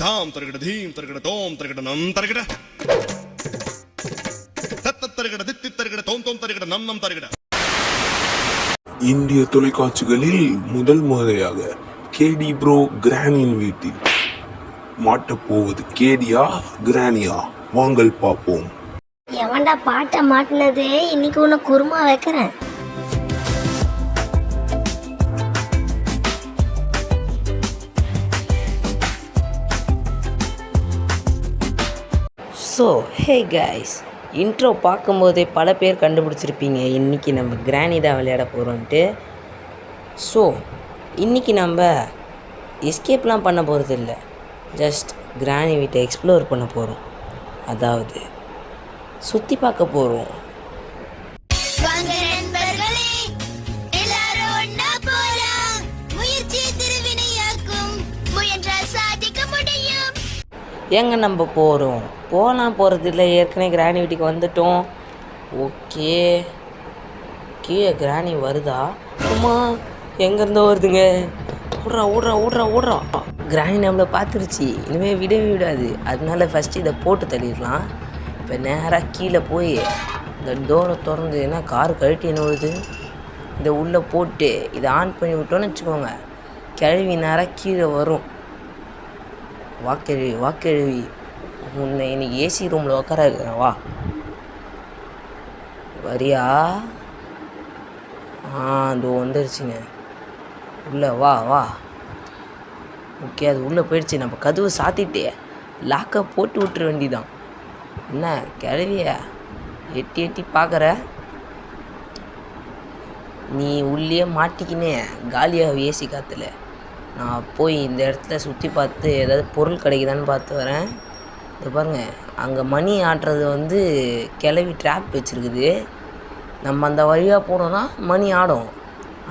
தாம் தருகிட தீம் தருகிட தோம் தருகிட நம் தருகிட தத்த தருகிட தித்தி தருகிட தோம் தோம் தருகிட நம் நம் தருகிட. இந்திய தொலைக்காட்சிகளில் முதல் முறையாக கேடி ப்ரோ கிரானியின் வீட்டில் மாட்டப்போவது கேடியா கிரானியா? வாங்கள் பார்ப்போம். எவன்டா பாட்டை மாட்டினது? இன்னைக்கு உன்னை குருமா வைக்கிறேன். ஸோ ஹே கைஸ், இன்ட்ரோ பார்க்கும்போதே பல பேர் கண்டுபிடிச்சிருப்பீங்க இன்றைக்கி நம்ம கிரானி தான் விளையாட போகிறோன்ட்டு. ஸோ இன்றைக்கி நம்ம எஸ்கேப்லாம் பண்ண போகிறது இல்லை, ஜஸ்ட் கிரானி வீட்டை எக்ஸ்ப்ளோர் பண்ண போகிறோம், அதாவது சுற்றி பார்க்க போகிறோம். எங்கே நம்ம போகிறோம்? போகிறது இல்லை, ஏற்கனவே கிரானி வீட்டுக்கு வந்துட்டோம். ஓகே, கீழே கிரானி வருதா? அம்மா எங்கேருந்தோ வருதுங்க. ஓடுறா ஓடுறா ஓடுறா ஓடுறா. கிரானி நம்மளை பார்த்துருச்சு, இனிமேல் விடவே விடாது. அதனால ஃபஸ்ட்டு இதை போட்டு தள்ளிடலாம். இப்போ நேராக கீழே போய் இந்த டோரை திறந்து, ஏன்னா கார் கழட்டி என்ன வருது, இதை உள்ளே போட்டு இதை ஆன் பண்ணி விட்டோன்னு வச்சுக்கோங்க, கிழவி நேராக கீழே வரும். வாக்கெழுவி உன்னை இன்னைக்கு ஏசி ரூமில் உட்கார இருக்கிறேன், வா வரியா? அது வந்துருச்சுங்க, உள்ளே வா வா. ஓகே, அது உள்ளே போயிடுச்சு. நம்ம கதவு சாத்திட்டே லாக்கை போட்டு விட்டுற வேண்டிதான். என்ன கிளவிய எட்டி எட்டி பார்க்குற? நீ உள்ளே மாட்டிக்கினே காலியாக ஏசி காற்றுல. நான் போய் இந்த இடத்துல சுற்றி பார்த்து ஏதாவது பொருள் கிடைக்குதான்னு பார்த்து வரேன். இது பாருங்கள், அங்கே மணி ஆட்டுறது கிளவி ட்ராப் வச்சுருக்குது. நம்ம அந்த வழியாக போனோன்னா மணி ஆடும்.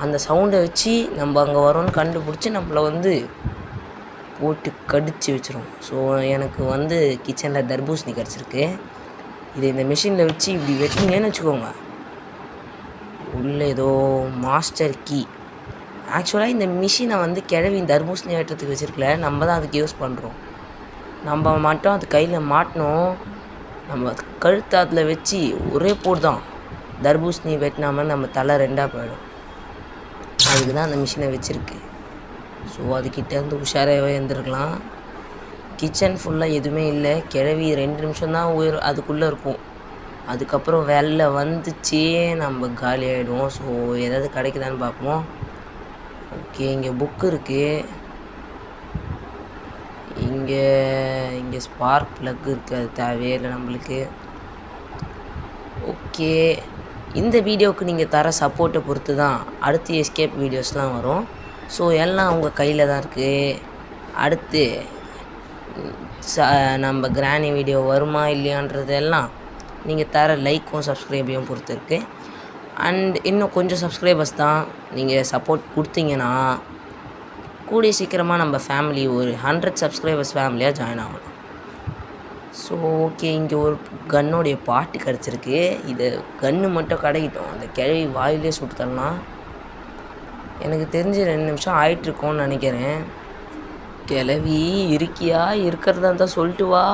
அந்த சவுண்டை வச்சு நம்ம அங்கே வரோன்னு கண்டுபிடிச்சி நம்மளை போட்டு கடிச்சு வச்சிரும். ஸோ எனக்கு கிச்சனில் தர்பூசணி கிடச்சிருக்கு. இதை இந்த மிஷினில் வச்சு இப்படி வெட்டினீங்கன்னு வச்சுக்கோங்க, உள்ளே ஏதோ மாஸ்டர் கீ. ஆக்சுவலாக இந்த மிஷினை கிழவி தர்பூசணி வெட்டுறதுக்கு வச்சுருக்கல, நம்ம தான் அதுக்கு யூஸ் பண்ணுறோம். நம்ம மட்டும் அது கையில் மாட்டினோம், நம்ம கழுத்து அதில் வச்சு ஒரே போடு தான் தர்பூசணி வெட்டினாமல் நம்ம தலை ரெண்டாக போயிடும். அதுக்கு தான் அந்த மிஷினை வச்சுருக்கு. ஸோ அதுக்கிட்டேருந்து உஷாராகவே இருந்துருக்கலாம். கிச்சன் ஃபுல்லாக எதுவுமே இல்லை, கிழவி 2 நிமிஷம் தான் அதுக்குள்ளே இருக்கும். அதுக்கப்புறம் வெளில வந்துச்சே நம்ம காலி ஆகிடுவோம். ஸோ ஏதாவது கிடைக்குதான்னு பார்ப்போம். ஓகே, இங்கே புக்கு இருக்குது, இங்கே ஸ்பார்க் ப்ளக் இருக்குது, அது தேவையே இல்லை நம்மளுக்கு. ஓகே, இந்த வீடியோவுக்கு நீங்கள் தர சப்போர்ட்டை பொறுத்து தான் அடுத்து எஸ்கேப் வீடியோஸ்லாம் வரும். ஸோ எல்லாம் உங்கள் கையில் தான் இருக்குது. அடுத்து நம்ம கிரானி வீடியோ வருமா இல்லையான்றதெல்லாம் நீங்கள் தர லைக்கும் சப்ஸ்கிரைபையும் பொறுத்து இருக்குது. அண்ட் இன்னும் கொஞ்சம் சப்ஸ்கிரைபர்ஸ் தான் நீங்கள் சப்போர்ட் கொடுத்தீங்கன்னா கூடிய சீக்கிரமாக நம்ம ஃபேமிலி ஒரு 100 சப்ஸ்கிரைபர்ஸ் ஃபேமிலியாக ஜாயின் ஆகணும். ஸோ ஓகே, இங்கே ஒரு கன்னோடைய பாட்டு கிடச்சிருக்கு. இது கன்று மட்டும் கிடைக்கிட்டோம், அந்த கிழவி வாயிலே சுட்டு தரலாம். எனக்கு தெரிஞ்சு 2 நிமிஷம் ஆயிட்டுருக்கோன்னு நினைக்கிறேன். கிழவி இருக்கியா? இருக்கிறதா இருந்தால் சொல்லிட்டு வா.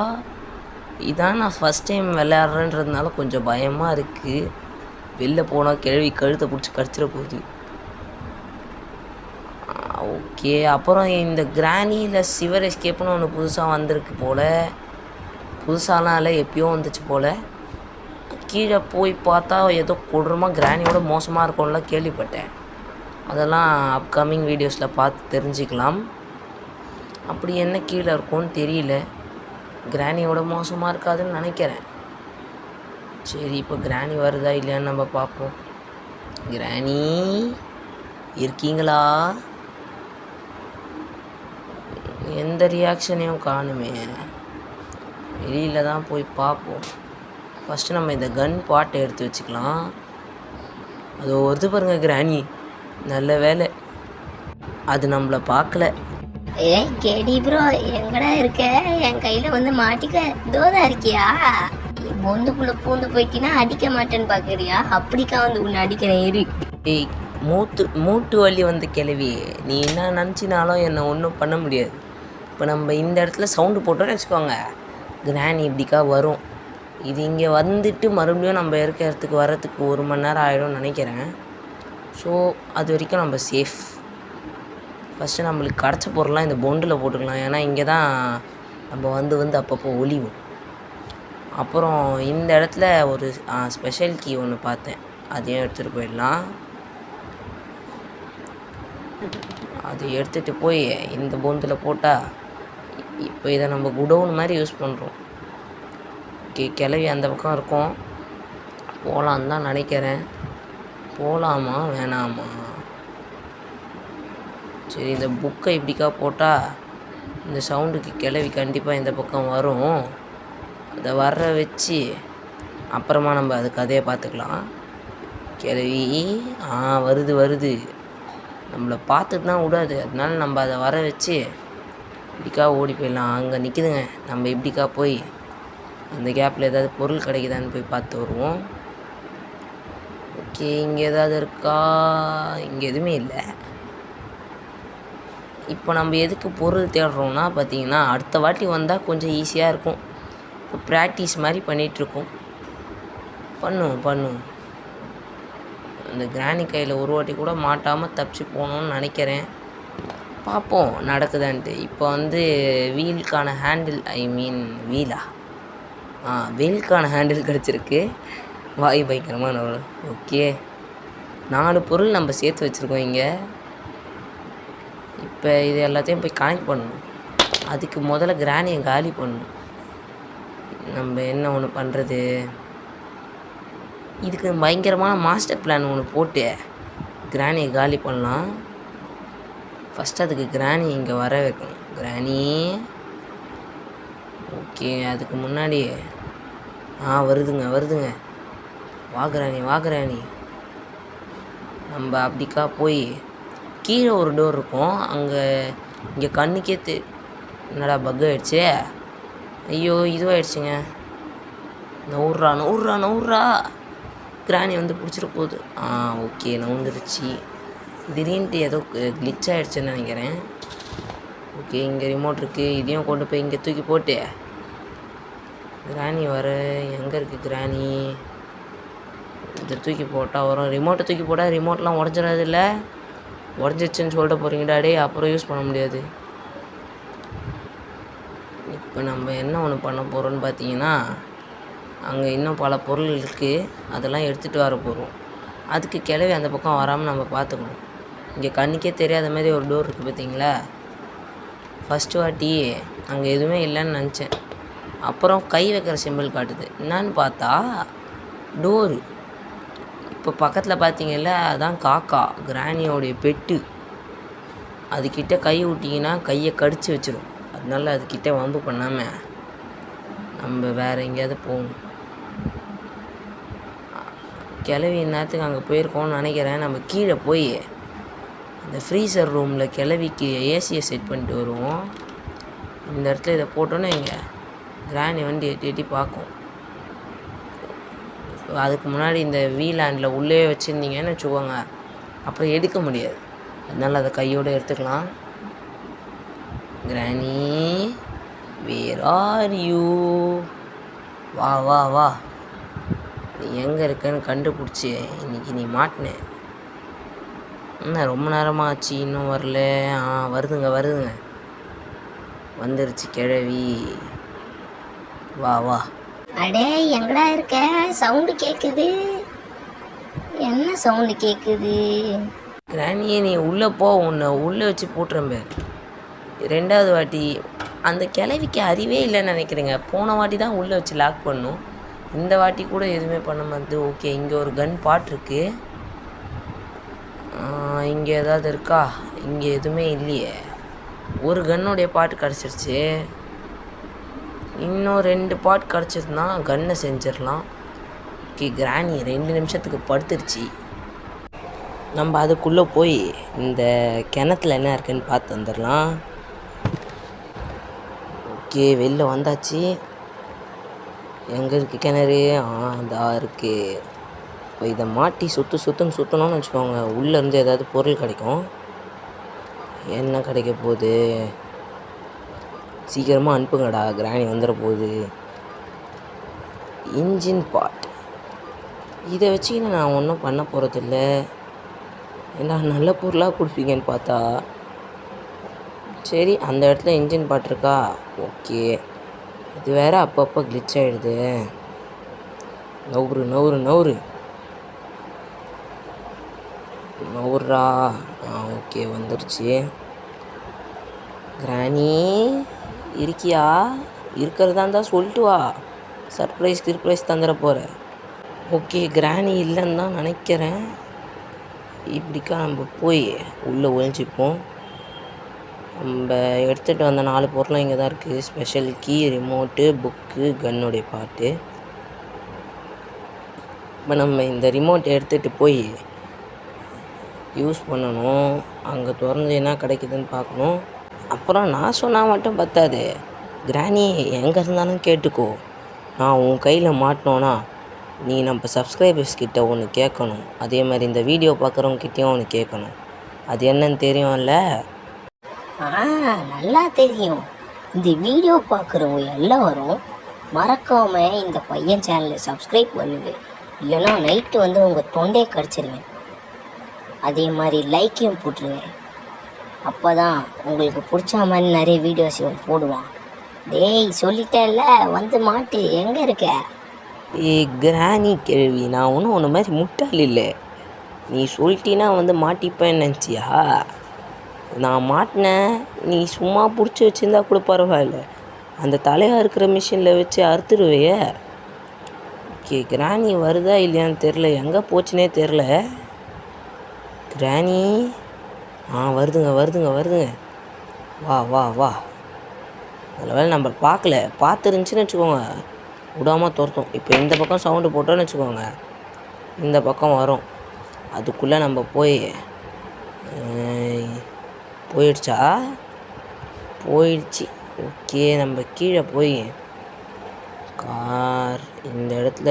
இதான் நான் ஃபஸ்ட் டைம் விளையாடுறேன்றதுனால கொஞ்சம் பயமாக இருக்குது. வெளில போனால் கிழவி கழுத்தை பிடிச்சி கடிச்சிட போகுது. ஓகே, அப்புறம் இந்த கிரானியில் சிவர் எஸ்கேப்னு ஒன்று புதுசாக வந்திருக்கு போல். புதுசாலாம் இல்லை, எப்பயோ வந்துச்சு போல். கீழே போய் பார்த்தா ஏதோ கொடூரமாக கிரானியோட மோசமாக இருக்கும்லாம் கேள்விப்பட்டேன். அதெல்லாம் அப்கமிங் வீடியோஸில் பார்த்து தெரிஞ்சுக்கலாம். அப்படி என்ன கீழே இருக்கும்னு தெரியல, கிரானியோட மோசமாக இருக்காதுன்னு நினைக்கிறேன். சரி, இப்போ கிரானி வருதா இல்லையான்னு நம்ம பார்ப்போம். கிரானி இருக்கீங்களா? எந்த ரியாக்ஷனையும் காணுமே. வெளியில் தான் போய் பார்ப்போம். ஃபஸ்ட்டு நம்ம இந்த கன் பாட்டை எடுத்து வச்சுக்கலாம். அது வருது பாருங்க கிரானி, நல்ல வேலை அது நம்மளை பார்க்கல. கேடி ப்ரோ, எங்கடா இருக்க? என் கையில் மாட்டிக்க தோதா இருக்கியா? பொந்துக்குள்ளே பூந்து போயிட்டினா அடிக்க மாட்டேன்னு பார்க்குறியா? அப்படிக்கா உன்னை அடிக்கிறேன் இரு. ஏய், மூட்டு வலி கிளவி, நீ என்ன நினச்சினாலும் என்னை ஒன்றும் பண்ண முடியாது. இப்போ நம்ம இந்த இடத்துல சவுண்டு போட்டோன்னு வச்சுக்கோங்க, கிராணி இப்படிக்கா வரும். இது இங்கே வந்துட்டு மறுபடியும் நம்ம இருக்க இடத்துக்கு வர்றதுக்கு 1 மணி நேரம் ஆகிடும்னு நினைக்கிறேன். ஸோ அது வரைக்கும் நம்ம சேஃப். ஃபஸ்ட்டு நம்மளுக்கு கிடச்ச பொருள்லாம் இந்த பொண்டில் போட்டுக்கலாம், ஏன்னா இங்கே தான் நம்ம வந்து அப்பப்போ ஒளிவும். அப்புறம் இந்த இடத்துல ஒரு ஸ்பெஷல் கீ ஒன்று பார்த்தேன், அதையும் எடுத்துகிட்டு போயிடலாம். அது எடுத்துகிட்டு போய் இந்த பொந்தில் போட்டால் இப்போ இதை நம்ம குடவுன் மாதிரி யூஸ் பண்ணுறோம். கிளவி அந்த பக்கம் இருக்கும், போகலான்னு தான் நினைக்கிறேன். போகலாமா வேணாமா? சரி, இந்த புக்கை இப்படிக்கா போட்டால் இந்த சவுண்டுக்கு கிளவி கண்டிப்பாக இந்த பக்கம் வரும். அதை வர வச்சு அப்புறமா நம்ம அது கதையை பார்த்துக்கலாம். கிளவி வருது, நம்மளை பார்த்துட்டு தான் விடாது. அதனால நம்ம அதை வர வச்சு இப்படிக்கா ஓடி போயிடலாம். அங்கே நிற்கிதுங்க, நம்ம இப்படிக்கா போய் அந்த கேப்பில் ஏதாவது பொருள் கிடைக்குதான்னு போய் பார்த்து வருவோம். ஓகே, இங்கே ஏதாவது இருக்கா? இங்கே எதுவுமே இல்லை. இப்போ நம்ம எதுக்கு பொருள் தேடுறோம்னா பார்த்திங்கன்னா, அடுத்த வாட்டி வந்தால் கொஞ்சம் ஈஸியாக இருக்கும். இப்போ ப்ராக்டிஸ் மாதிரி பண்ணிகிட்ருக்கோம். பண்ணும் அந்த கிராணி கையில் ஒரு வாட்டி கூட மாட்டாமல் தப்பிச்சு போகணுன்னு நினைக்கிறேன். பார்ப்போம் நடக்குதான்ட்டு. இப்போ வீலுக்கான ஹேண்டில், வீலுக்கான ஹேண்டில் கிடச்சிருக்கு. வாய் பயங்கரமான. ஓகே, 4 பொருள் நம்ம சேர்த்து வச்சுருக்கோம் இங்கே. இப்போ இது எல்லாத்தையும் போய் கனெக்ட் பண்ணணும். அதுக்கு முதல்ல கிராணியை காலி பண்ணணும். நம்ம என்ன ஒன்று பண்ணுறது, இதுக்கு பயங்கரமான மாஸ்டர் பிளான் ஒன்று போட்டு கிராணியை காலி பண்ணலாம். ஃபஸ்ட்டு அதுக்கு கிராணி இங்கே வர வைக்கணும். கிராணி, ஓகே, அதுக்கு முன்னாடி வருதுங்க. வா கிராணி. நம்ம அப்படிக்கா போய் கீழே ஒரு டோர் இருக்கும், இங்கே கண்ணுக்கே என்னடா பக் ஆகிடுச்சு. ஐயோ, இதுவாகிடுச்சுங்க. நவுறா கிராணி பிடிச்சிட போகுது. ஓகே, நவுந்துருச்சு. திடீர்னுட்டு ஏதோ கிளிச் ஆகிடுச்சுன்னு நினைக்கிறேன். ஓகே, இங்கே ரிமோட் இருக்குது, இதையும் கொண்டு போய் இங்கே தூக்கி போட்டு கிராணி எங்கே இருக்குது கிராணி? இதை தூக்கி போட்டால் வரும். ரிமோட்டை தூக்கி போட்டால் ரிமோட்லாம் உடஞ்சிடாது இல்லை? உடஞ்சிச்சுன்னு சொல்லிட்டு போகிறீங்கடாடே, அப்புறம் யூஸ் பண்ண முடியாது. இப்போ நம்ம என்ன ஒன்று பண்ண போகிறோன்னு பார்த்தீங்கன்னா, அங்கே இன்னும் பல பொருள் இருக்குது, அதெல்லாம் எடுத்துகிட்டு வர போகிறோம். அதுக்கு கிளவி அந்த பக்கம் வராமல் நம்ம பார்த்துக்கணும். இங்கே கண்ணுக்கே தெரியாத மாதிரி ஒரு டோர் இருக்குது பார்த்தீங்களா? ஃபஸ்ட்டு வாட்டி அங்கே எதுவுமே இல்லைன்னு நினச்சேன். அப்புறம் கை வைக்கிற சிம்பிள் காட்டுது. என்னான்னு பார்த்தா டோரு. இப்போ பக்கத்தில் பார்த்தீங்கல்ல, அதான் காக்கா, கிராணியோடைய பெட்டு. அதுக்கிட்ட கை விட்டிங்கன்னா கையை கடிச்சு வச்சிடும். அதனால அதுக்கிட்ட வம்பு பண்ணாமல் நம்ம வேறு எங்கேயாவது போகணும். கிளவி நேரத்துக்கு அங்கே போயிருக்கோம்னு நினைக்கிறேன். நம்ம கீழே போய் அந்த ஃப்ரீசர் ரூமில் கிளவிக்கு ஏசியை செட் பண்ணிட்டு வருவோம். இந்த இடத்துல இதை போட்டோன்னே இங்கே கிராணி எட்டி பார்க்கும். அதுக்கு முன்னாடி இந்த வீலாண்டில் உள்ளே வச்சுருந்தீங்கன்னு வச்சுக்கோங்க, அப்புறம் எடுக்க முடியாது. அதனால் அதை கையோடு எடுத்துக்கலாம். கிராணி, வேர் ஆர் யூ? வா, நீ எங்கே இருக்கன்னு கண்டுபிடிச்சி இன்றைக்கி நீ மாட்டினேன். என்ன ரொம்ப நேரமாக ஆச்சு, இன்னும் வரல? வருதுங்க. வந்துருச்சு கிழவி. வா. அடே, எங்கடா இருக்க? சவுண்டு கேட்குது. என்ன சவுண்டு கேட்குது? கிராணியே, நீ உள்ளே போ, உன்னை உள்ளே வச்சு போட்டுறேன் பேர். 2வது வாட்டி அந்த கிழவிக்கு அறிவே இல்லைன்னு நினைக்கிறேங்க. போன வாட்டி தான் உள்ளே வச்சு லாக் பண்ணும், இந்த வாட்டி கூட எதுவுமே பண்ண மாட்டேது. ஓகே, இங்கே ஒரு கன் பாட் இருக்குது. இங்கே ஏதாவது இருக்கா? இங்கே எதுவுமே இல்லையே. ஒரு கன்னுடைய பாட்டு கிடச்சிருச்சு. இன்னும் 2 பாட் கிடச்சிருந்தா கன்னை செஞ்சிடலாம். ஓகே, கிராணி 2 நிமிஷத்துக்கு படுத்துருச்சு. நம்ம அதுக்குள்ளே போய் இந்த கிணத்துல என்ன இருக்குன்னு பார்த்து வந்துடலாம். ஓகே, வெளில வந்தாச்சு. எங்கே இருக்குது கிணறு? அதா இருக்குது. இப்போ இதை மாட்டி சுற்றணும்னு வச்சுக்கோங்க, உள்ளேருந்து ஏதாவது பொருள் கிடைக்கும். என்ன கிடைக்க போகுது? சீக்கிரமாக அனுப்புங்கடா, கிராணி வந்துட போகுது. இன்ஜின் பார்ட் இதை வச்சுக்கின்னு நான் ஒன்றும் பண்ண போகிறதில்ல. ஏன்னா நல்ல பொருளாக கொடுப்பீங்கன்னு பார்த்தா, சரி அந்த இடத்துல இன்ஜின் பார்ட் இருக்கா, ஓகே. இது வேறு அப்பப்போ கிளிச் ஆகிடுது. நவுறு நவுறு நவுறு நவுறா. ஓகே, வந்துருச்சு. கிராணி இருக்கியா? இருக்கிறதா இருந்தால் சொல்லிட்டு வா, சர்ப்ரைஸ் தந்துட போகிறேன். ஓகே, கிராணி இல்லைன்னு தான் நினைக்கிறேன். இப்படிக்கா நம்ம போய் உள்ளே ஒழிஞ்சிப்போம். நம்ம எடுத்துகிட்டு வந்த 4 பொருளும் இங்கே தான் இருக்குது. ஸ்பெஷல் கீ, ரிமோட்டு, புக்கு, கன்னுடைய பாட்டு. இப்போ நம்ம இந்த ரிமோட்டை எடுத்துகிட்டு போய் யூஸ் பண்ணணும். அங்கே திறந்து என்ன கிடைக்குதுன்னு பார்க்கணும். அப்புறம் நான் சொன்னால் மட்டும் பத்தாது, கிராணி எங்கே இருந்தாலும் கேட்டுக்கோ. நான் உன் கையில் மாட்டினோன்னா நீ நம்ம சப்ஸ்கிரைபர்ஸ் கிட்ட ஒன்று கேட்கணும். அதே மாதிரி இந்த வீடியோ பார்க்குறவங்ககிட்டையும் ஒன்று கேட்கணும். அது என்னன்னு தெரியும்ல? நல்லா தெரியும். இந்த வீடியோ பார்க்குறவங்க எல்லாரும் மறக்காம இந்த பையன் சேனலை சப்ஸ்கிரைப் பண்ணுது. இல்லைன்னா நைட்டு வந்து உங்கள் தொண்டையை கடிச்சிருவேன். அதே மாதிரி லைக்கையும் போட்டுருவேன். அப்போ தான் உங்களுக்கு பிடிச்ச மாதிரி நிறைய வீடியோஸ் இவன் போடுவான். டேய் சொல்லிட்டேன்ல, வந்து மாட்டு. எங்கே இருக்க? கிராணி கேள்வி, நான் ஒன்றும் ஒன்று மாதிரி முட்டாள் இல்லை. நீ சொல்லிட்டீன்னா வந்து மாட்டிப்பேன்னு நினச்சியா? நான் மாட்டினேன், நீ சும்மா பிடிச்சி வச்சுருந்தா கூட பரவாயில்ல, அந்த தலையாக இருக்கிற மிஷினில் வச்சு அறுத்துருவையே. ஓகே, கிராணி வருதா இல்லையான்னு தெரில, எங்கே போச்சுனே தெரில. கிராணி வருதுங்க. வா வா வா. அதில் வேலை நம்ம பார்க்கல, பார்த்துருந்துச்சின்னு வச்சுக்கோங்க, விடாமல் துரத்தும். இப்போ இந்த பக்கம் சவுண்டு போட்டோன்னு வச்சுக்கோங்க, இந்த பக்கம் வரும். அதுக்குள்ளே நம்ம போயிடுச்சா? போயிடுச்சு. ஓகே, நம்ம கீழே போய் கார் இந்த இடத்துல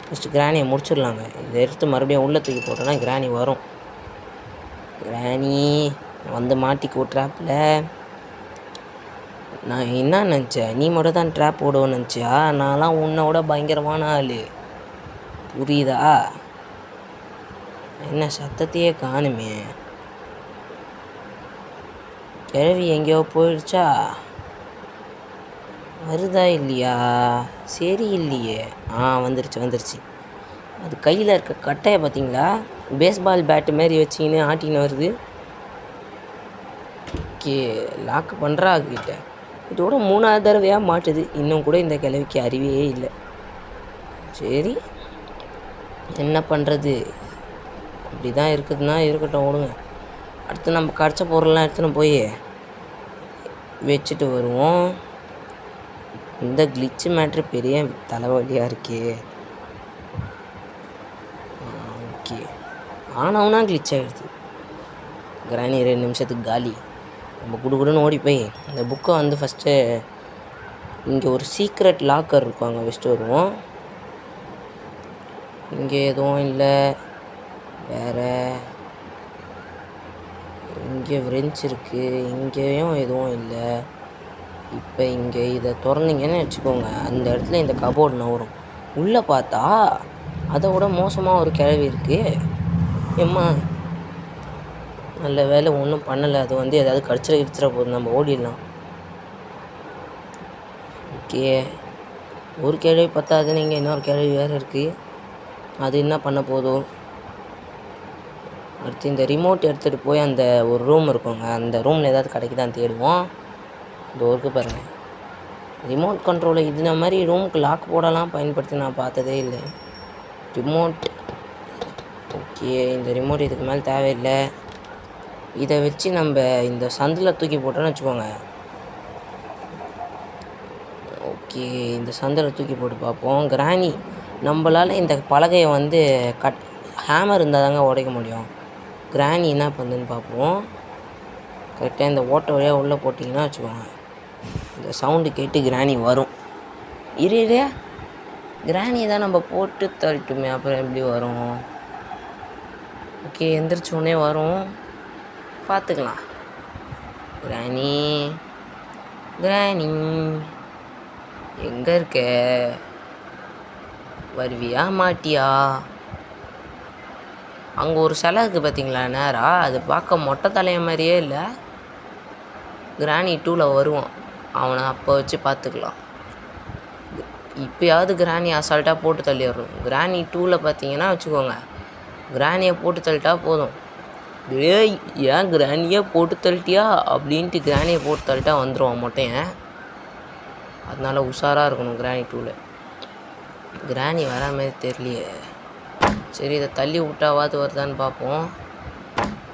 ஃபஸ்ட்டு கிராணியை முடிச்சிடலாங்க. இதை எடுத்து மறுபடியும் உள்ளே தூக்கி போட்டோன்னா கிராணி வரும். கிராணி வந்து மாட்டிக்கு ட்ராப்பில். நான் என்ன நினச்சேன், நீ மட்டும் தான் ட்ராப் போடுவோன்னு நினச்சியா? நான்லாம் உன்னோட பயங்கரமான ஆள், புரியுதா? என்ன சத்தத்தையே காணுமே. கிழவி எங்கேயோ போயிடுச்சா? வருதா இல்லையா? சரி இல்லையே. வந்துருச்சு. அது கையில் இருக்க கட்டையை பார்த்தீங்களா? பேஸ்பால் பேட்டு மாரி வச்சின்னு ஆட்டின்னு வருது. ஓகே, லாக் பண்ணுறா கிட்ட. இதோட 3ஆவது தடவையாக மாட்டுது. இன்னும் கூட இந்த கிழவிக்கு அறிவே இல்லை. சரி, என்ன பண்ணுறது? அப்படி தான் இருக்குதுன்னா இருக்கட்டும், விடுங்க. அடுத்து நம்ம கிடச்ச பொருள்லாம் எடுத்துன்னு போய் வச்சுட்டு வருவோம். இந்த கிளிச்சு மேட்ரு பெரிய தலைவலியாக இருக்கே. ஓகே, ஆனவுனா கிளிச் ஆகிடுது. கிராணி 2 நிமிஷத்துக்கு காலி. நம்ம குடுன்னு ஓடி போய் இந்த புக்கை வந்து ஃபஸ்ட்டு இங்கே ஒரு சீக்ரெட் லாக்கர் இருக்கும், அங்கே வச்சுட்டு வருவோம். இங்கே எதுவும் இல்லை. வேறு இங்கே ஃப்ரெஞ்ச் இருக்குது, இங்கேயும் எதுவும் இல்லை. இப்போ இங்கே இதை திறந்தீங்கன்னு வச்சுக்கோங்க, அந்த இடத்துல இந்த கபோர்டு நவரும். உள்ளே பார்த்தா அதை விட மோசமாக ஒரு கிழவி இருக்குது. ஏம்மா, நல்ல வேலை ஒன்றும் பண்ணலை. அது வந்து ஏதாவது கடிச்சிட போகுது, நம்ம ஓடிடலாம். ஓகே, ஒரு கிழவி பத்தாது, நீங்கள் இன்னொரு கிழவி வேறு இருக்குது. அது என்ன பண்ண போதும்? அடுத்து இந்த ரிமோட் எடுத்துகிட்டு போய் அந்த ஒரு ரூம் இருக்குங்க, அந்த ரூமில் ஏதாவது கிடைக்குதான்னு தேடுவோம். இந்த ஒர்க்கு பாருங்கள், ரிமோட் கண்ட்ரோலை இது மாதிரி ரூமுக்கு லாக் போடலாம் பயன்படுத்தி நான் பார்த்ததே இல்லை. ரிமோட் ஓகே, இந்த ரிமோட் இதுக்கு மேலே தேவையில்லை. இதை வச்சு நம்ம இந்த சந்தில் தூக்கி போட்டோன்னு வச்சுக்கோங்க. ஓகே, இந்த சந்தில் தூக்கி போட்டு பார்ப்போம். கிராணி நம்மளால் இந்த பலகையை வந்து ஹேமர் இருந்தால் தாங்க உடைக்க முடியும். கிராணி என்ன பண்ணுதுன்னு பார்ப்போம். கரெக்டாக இந்த ஓட்டை வழியாக உள்ளே போட்டிங்கன்னா வச்சுக்கோங்க, இந்த சவுண்டு கேட்டு கிராணி வரும். இரு, கிராணியை தான் நம்ம போட்டு தள்ளிட்டுமே, அப்புறம் எப்படி வரும்? ஓகே, எந்திரிச்சோடனே வரும், பார்த்துக்கலாம். கிராணி கிராணி எங்கே இருக்க? வருவியா மாட்டியா? அங்கே ஒரு சிலை இருக்குது பார்த்தீங்களா நேரா, அது பார்க்க மொட்டை தலைய மாதிரியே இல்லை. கிராணி 2ல் வருவான், அவனை அப்போ வச்சு பார்த்துக்கலாம். இப்போயாவது கிராணி அசால்ட்டாக போட்டு தள்ளிடணும். கிராணி 2ல் பார்த்தீங்கன்னா வச்சுக்கோங்க, கிராணியை போட்டு தள்ளிட்டா போதும். ஏய் ஏன் கிராணியை போட்டு தள்ளிட்டியா அப்படின்ட்டு கிராணியை போட்டு தள்ளிட்டா வந்துடுவான் மொட்டையன். அதனால உஷாராக இருக்கணும் கிராணி 2ல். கிராணி வர மாதிரி தெரியலையே. சரி, இதை தள்ளி விட்டாவாது வருதான்னு பார்ப்போம்.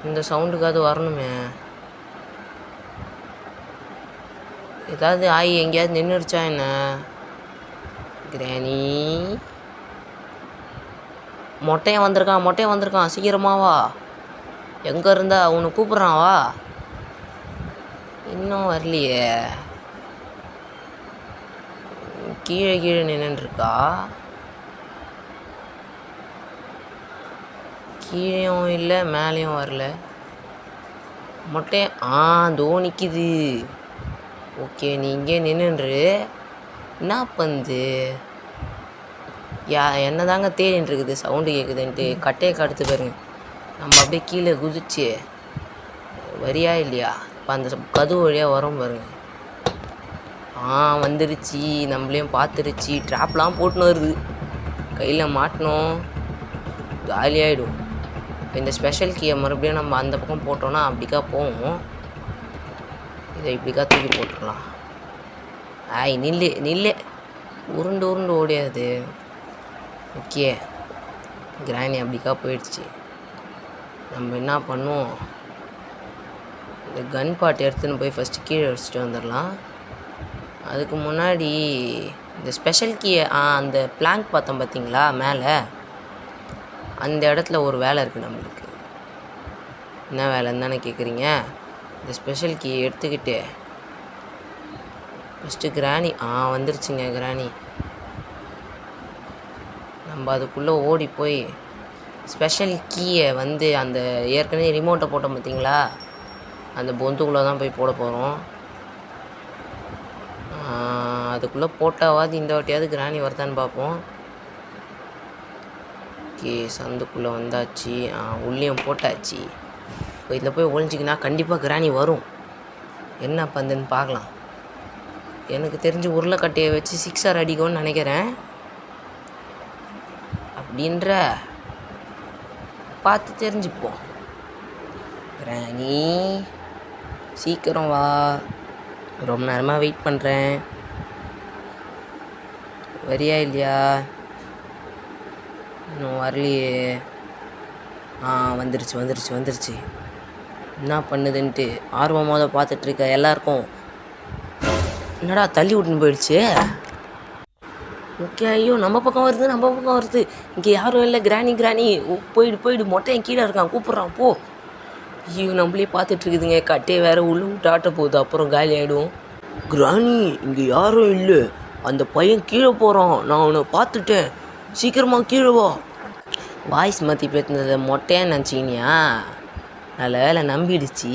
இந்த சவுண்டுக்காவது வரணுமே. ஏதாவது ஆகி எங்கேயாவது நின்றுடுச்சா என்ன? கிராணி மொட்டையன் வந்திருக்கான், சீக்கிரமாவா. எங்கே இருந்தா அவனை கூப்பிட்றான், வா. இன்னும் வரலையே. கீழே நின்றுருக்கா. கீழேயும் இல்லை மேலேயும் வரல. மொட்டையன் தோ நிற்கிது. ஓகே, நீ இங்கே நின்றுரு. என்ன பண்ணுது? என்ன தாங்க தேடின்னு இருக்குது, சவுண்டு கேட்குதுன்ட்டு. கட்டையை கடுத்து பாருங்க. நம்ம அப்படியே கீழே குதிச்சு வரியா இல்லையா? இப்போ அந்த கதவு வழியாக வரும் பாருங்க. வந்துருச்சு, நம்மளையும் பார்த்துருச்சு. ட்ராப்லாம் போட்டுன்னு வருது. கையில் மாட்டினோம், ஜாலியாகிடும். இப்போ இந்த ஸ்பெஷல் கீயை மறுபடியும் நம்ம அந்த பக்கம் போட்டோன்னா அப்படிக்கா போவோம். இதை இப்படிக்கா தூக்கி போட்டுடலாம். நில்லு உருண்டு ஓடியாது. ஓகே, கிராணி அப்படிக்கா போயிடுச்சு. நம்ம என்ன பண்ணுவோம், இந்த கன் பாட் எடுத்துன்னு போய் ஃபஸ்ட்டு கீழே வச்சுட்டு வந்துடலாம். அதுக்கு முன்னாடி இந்த ஸ்பெஷல் கீயை அந்த பிளாங்க் பார்த்தோம் பார்த்தீங்களா மேலே, அந்த இடத்துல ஒரு வேலை இருக்குது நம்மளுக்கு. என்ன வேலைன்னு தானே கேட்குறீங்க? இந்த ஸ்பெஷல் கீயை எடுத்துக்கிட்டு ஃபஸ்ட்டு கிராணி வந்துருச்சுங்க கிராணி. நம்ம அதுக்குள்ளே ஓடி போய் ஸ்பெஷல் கீயை அந்த ஏற்கனவே ரிமோட்டை போட்டோம் பார்த்தீங்களா, அந்த பொந்துக்குள்ளே தான் போய் போட போகிறோம். அதுக்குள்ளே போட்டாவாது இந்த வாட்டியாவது கிராணி வருதான்னு பார்ப்போம். ஓகே, சந்துக்குள்ளே வந்தாச்சு. உள்ளேயும் போட்டாச்சு. இப்போ இதில் போய் ஒழிஞ்சிக்கினா கண்டிப்பாக கிராணி வரும். என்ன பண்ணுன்னு பார்க்கலாம். எனக்கு தெரிஞ்சு உருளைக்கட்டையை வச்சு 6R அடிக்கும்னு நினைக்கிறேன். அப்படின்ற பார்த்து தெரிஞ்சுப்போம். கிராணி சீக்கிரம் வா, ரொம்ப நேரமாக வெயிட் பண்ணுறேன். வரியா இல்லையா? இன்னும் வரலையே. வந்துருச்சு. என்ன பண்ணுதுன்ட்டு ஆர்வமாக தான் பார்த்துட்ருக்க எல்லாருக்கும். என்னடா தள்ளி விட்டுன்னு போயிடுச்சு. ஓகே, ஐயோ நம்ம பக்கம் வருது. இங்கே யாரும் இல்லை. கிராணி போயிடு. மொட்டையன் கீழே இருக்கான், கூப்பிட்றான் போ. ஐயோ நம்மளே பார்த்துட்ருக்குதுங்க. கட்டையை வேறு உள்ளே விட்டு ஆட்ட போகுது, அப்புறம் காலி ஆகிடும். கிராணி இங்கே யாரும் இல்லை, அந்த பையன் கீழே போகிறான், நான் அவனை பார்த்துட்டேன், சீக்கிரமாக கீழே வா. வாய்ஸ் மாற்றி பேசுனதை மொட்டையான்னு நினச்சிக்கினியா? நல்ல வேலை நம்பிடுச்சு.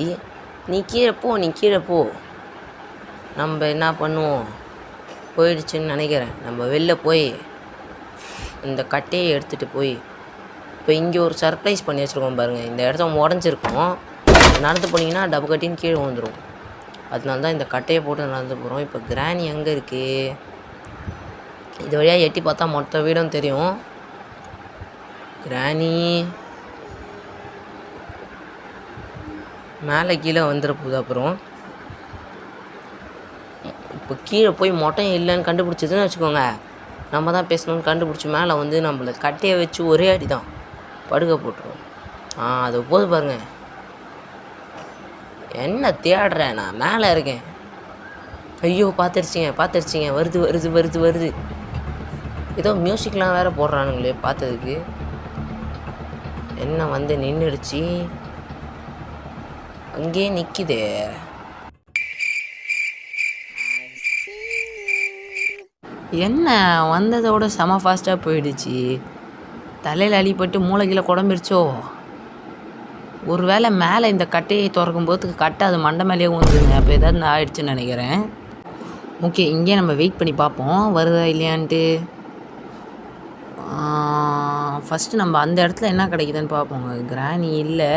நீ கீழே போ. நம்ம என்ன பண்ணுவோம், போயிடுச்சுன்னு நினைக்கிறேன். நம்ம வெளில போய் இந்த கட்டையை எடுத்துகிட்டு போய் இப்போ இங்கே ஒரு சர்ப்ரைஸ் பண்ணி வச்சுருக்கோம் பாருங்கள். இந்த இடத்த உடஞ்சிருக்கோம், நடந்து போனீங்கன்னா டப்பு கட்டின்னு கீழே வந்துடும். அதனால தான் இந்த கட்டையை போட்டு நடந்து போகிறோம். இப்போ கிராணி எங்கே இருக்குது? இது வழியாக எட்டி பார்த்தா மொத்த வீடும் தெரியும். கிராணி மேலே கீழே வந்துட போகுது. அப்புறம் இப்போ கீழே போய் மொட்டையும் இல்லைன்னு கண்டுபிடிச்சதுன்னு வச்சுக்கோங்க, நம்ம தான் பேசணும்னு கண்டுபிடிச்சி மேலே நம்மளை கட்டையை வச்சு ஒரே அடி தான் படுக்க போட்டுருவோம். அது போது பாருங்க. என்ன தேடுறேன், நான் மேலே இருக்கேன். ஐயோ பார்த்துருச்சிங்க. வருது. ஏதோ மியூசிக்லாம் வேறு போடுறானுங்களே பார்த்ததுக்கு. என்ன நின்றுடுச்சு, அங்கேயே நிற்கிதே. என்ன வந்ததோட செம ஃபாஸ்ட்டாக போயிடுச்சு. தலையில் அடிப்பட்டு மூளைக்கீழே குழம்பிருச்சோ. ஒரு வேளை மேலே இந்த கட்டையை திறக்கும் போது கட்டை அது மண்டை மேலேயே வந்துடுங்க. அப்போ ஏதாவது ஆயிடுச்சுன்னு நினைக்கிறேன். ஓகே, இங்கே நம்ம வெயிட் பண்ணி பார்ப்போம் வருதா இல்லையான்ட்டு. ஃபஸ்ட்டு நம்ம அந்த இடத்துல என்ன கிடைக்குதுன்னு பார்ப்போங்க. கிராணி இல்லை.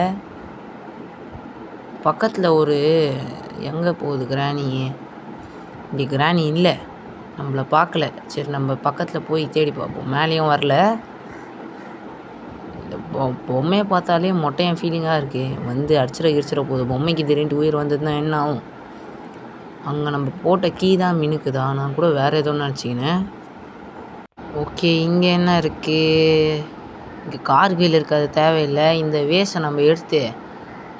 பக்கத்தில் ஒரு எங்கே போகுது கிராணி? இங்கே கிராணி இல்லை, நம்மளை பார்க்கல. சரி, நம்ம பக்கத்தில் போய் தேடி பார்ப்போம். மேலேயும் வரல. இந்த பொம்மையை பார்த்தாலே மொட்டையன் ஃபீலிங்காக இருக்குது. வந்து அடிச்சிட போகுது. பொம்மைக்கு திடீர்னு உயிர் வந்ததுன்னா என்ன ஆகும்? அங்கே நம்ம போட்ட கீ தான் மினுக்குதா? நான் கூட வேறு ஏதோ நினச்சிக்கினேன். ஓகே, இங்கே என்ன இருக்குது? இங்கே கார் கீழே இருக்காது, தேவையில்லை. இந்த வேஸை நம்ம எடுத்து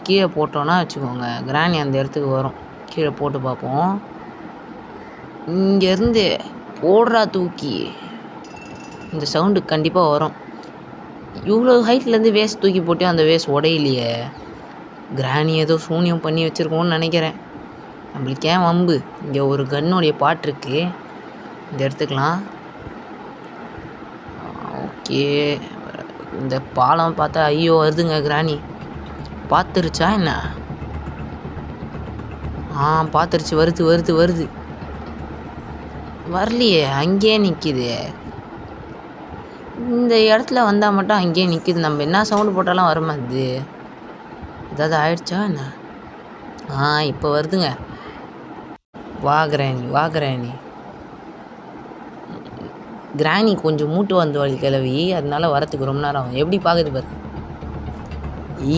கீழே போட்டோன்னா வச்சுக்கோங்க, கிராணி அந்த இடத்துக்கு வரும். கீழே போட்டு பார்ப்போம். இங்கேருந்து ஓடுறா தூக்கி, இந்த சவுண்டு கண்டிப்பாக வரும். இவ்வளோ ஹைட்லேருந்து வேஸ்ட் தூக்கி போட்டு அந்த வேஸ்ட் உடையிலையே. கிராணி ஏதோ சூனியம் பண்ணி வச்சுருக்கோன்னு நினைக்கிறேன். நம்மளுக்கு ஏன் வம்பு? இங்கே ஒரு கன்னுடைய பாட்டு இருக்குது, இந்த எடுத்துக்கலாம். ஓகே, இந்த பாலம் பார்த்தா ஐயோ வருதுங்க. கிராணி பார்த்துருச்சா என்ன? பார்த்துருச்சு. வருது. வரலையே, அங்கேயே நிற்கிது. இந்த இடத்துல வந்தால் மட்டும் அங்கேயே நிற்கிது. நம்ம என்ன சவுண்டு போட்டாலும் வரமாது. ஏதாவது ஆயிடுச்சா என்ன? இப்போ வருதுங்க. வா கிராணி. கிராணி கொஞ்சம் மூட்டு வந்து வழி கிளவி, அதனால வரத்துக்கு ரொம்ப நேரம் ஆகும். எப்படி பார்க்குது பாரு.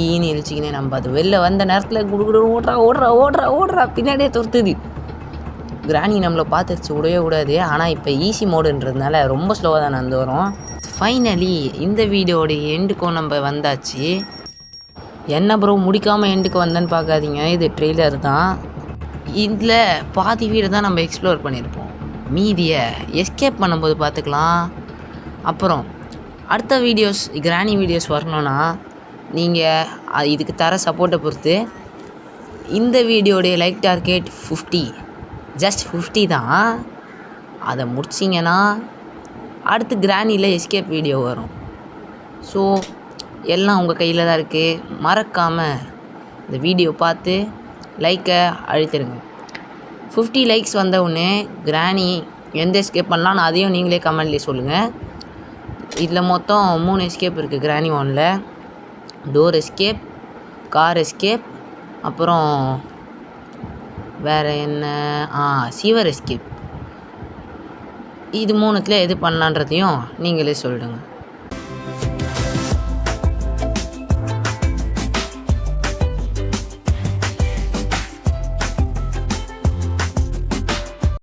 ஈன்னு இழிச்சிக்கினே நம்ம அது வெளில வந்த நேரத்தில் குடுகுடு ஓடுறா பின்னாடியே துரத்துது. கிராணி நம்மளை பார்த்துருச்சு, விடவே கூடாது. ஆனால் இப்போ ஈஸி மோடுன்றதுனால ரொம்ப ஸ்லோவாக தான் நடந்து வரும். ஃபைனலி இந்த வீடியோட எண்டுக்கும் நம்ம வந்தாச்சு. என்ன ப்ரோ முடிக்காமல் எண்டுக்கு வந்தேன்னு பார்க்காதீங்க, இது ட்ரெய்லர் தான். இதில் பாதி வீடு தான் நம்ம எக்ஸ்ப்ளோர் பண்ணியிருப்போம். மீதியை எஸ்கேப் பண்ணும்போது பார்த்துக்கலாம். அப்புறம் அடுத்த வீடியோஸ், கிராணி வீடியோஸ் வரணுன்னா நீங்கள் இதுக்கு தர சப்போர்ட்டை பொறுத்து இந்த வீடியோடைய லைக் டார்கெட் 50, ஜஸ்ட் 50 தான். அதை முடிச்சிங்கன்னா அடுத்து கிராணியில் எஸ்கேப் வீடியோ வரும். ஸோ எல்லாம் உங்கள் கையில் தான் இருக்குது. மறக்காமல் இந்த வீடியோ பார்த்து லைக்கை அழுத்திடுங்க. 50 லைக்ஸ் வந்த உடனே கிராணி எந்த எஸ்கேப் பண்ணலான்னு அதையும் நீங்களே கமெண்ட்லேயே சொல்லுங்கள். இதில் மொத்தம் 3 எஸ்கேப் இருக்குது கிராணி 1ல். டோர் எஸ்கேப், கார் எஸ்கேப், அப்புறம் வேறு என்ன, சீவர் எஸ்கேப். இது 3த்தில் எது பண்ணலான்றதையும் நீங்களே சொல்லிடுங்க.